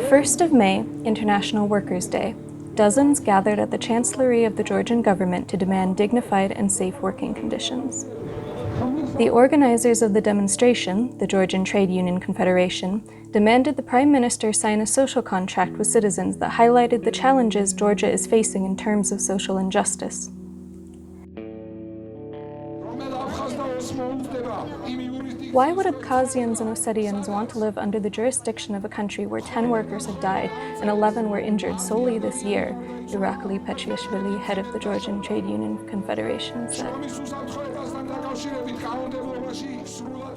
1st of May, International Workers' Day, dozens gathered at the Chancellery of the Georgian government to demand dignified and safe working conditions. The organizers of the demonstration, the Georgian Trade Union Confederation, demanded the Prime Minister sign a social contract with citizens that highlighted the challenges Georgia is facing in terms of social injustice. Why would Abkhazians and Ossetians want to live under the jurisdiction of a country where 10 workers have died and 11 were injured solely this year? Irakli Petriashvili, head of the Georgian Trade Union Confederation, said.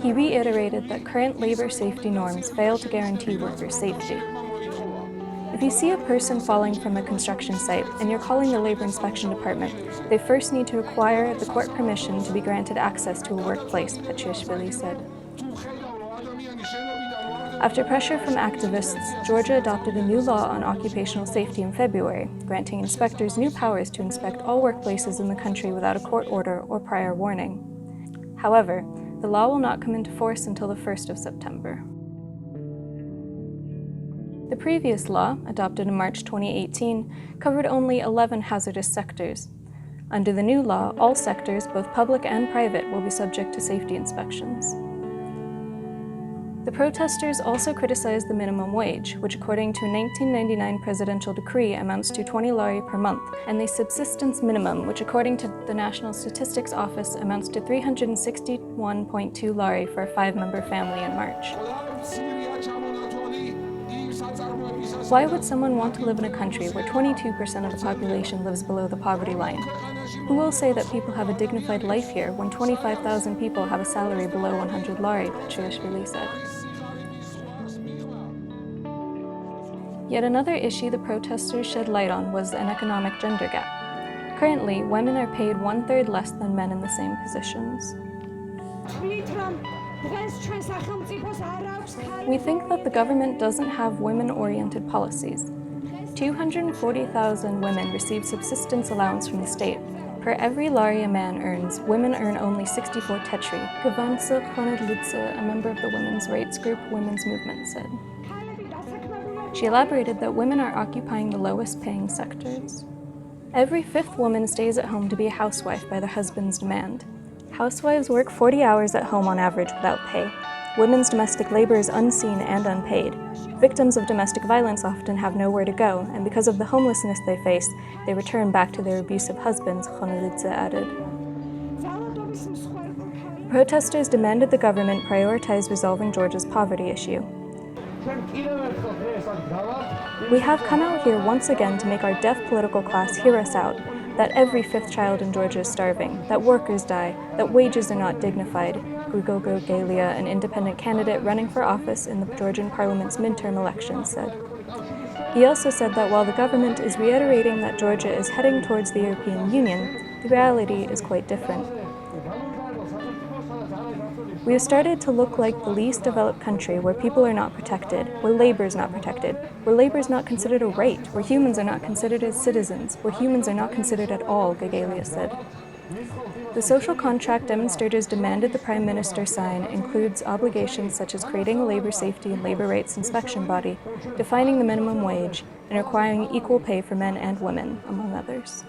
He reiterated that current labor safety norms fail to guarantee workers' safety. If you see a person falling from a construction site and you're calling the labor inspection department, they first need to acquire the court permission to be granted access to a workplace, Petriashvili said. After pressure from activists, Georgia adopted a new law on occupational safety in February, granting inspectors new powers to inspect all workplaces in the country without a court order or prior warning. However, the law will not come into force until the 1st of September. The previous law, adopted in March 2018, covered only 11 hazardous sectors. Under the new law, all sectors, both public and private, will be subject to safety inspections. The protesters also criticized the minimum wage, which according to a 1999 presidential decree amounts to 20 Lari per month, and the subsistence minimum, which according to the National Statistics Office amounts to 361.2 Lari for a 5-member family in March. Why would someone want to live in a country where 22% of the population lives below the poverty line? Who will say that people have a dignified life here when 25,000 people have a salary below 100 Lari, Petriashvili said. Yet another issue the protesters shed light on was an economic gender gap. Currently, women are paid 1/3 less than men in the same positions. We think that the government doesn't have women-oriented policies. 240,000 women receive subsistence allowance from the state. Per every Lari a man earns, women earn only 64 tetri, Kuenning Narrated, a member of the women's rights group Women's Movement, said. She elaborated that women are occupying the lowest-paying sectors. Every 5th woman stays at home to be a housewife by their husband's demand. Housewives work 40 hours at home on average without pay. Women's domestic labor is unseen and unpaid. Victims of domestic violence often have nowhere to go, and because of the homelessness they face, they return back to their abusive husbands, Xandie added. Protesters demanded the government prioritize resolving Georgia's poverty issue. We have come out here once again to make our deaf political class hear us out, that every 5th child in Georgia is starving, that workers die, that wages are not dignified, Grigogo Galia, an independent candidate running for office in the Georgian parliament's midterm elections, said. He also said that while the government is reiterating that Georgia is heading towards the European Union, the reality is quite different. We have started to look like the least developed country where people are not protected, where labor is not protected, where labor is not considered a right, where humans are not considered as citizens, where humans are not considered at all, Gagalia said. The social contract demonstrators demanded the Prime Minister sign includes obligations such as creating a labor safety and labor rights inspection body, defining the minimum wage, and requiring equal pay for men and women, among others.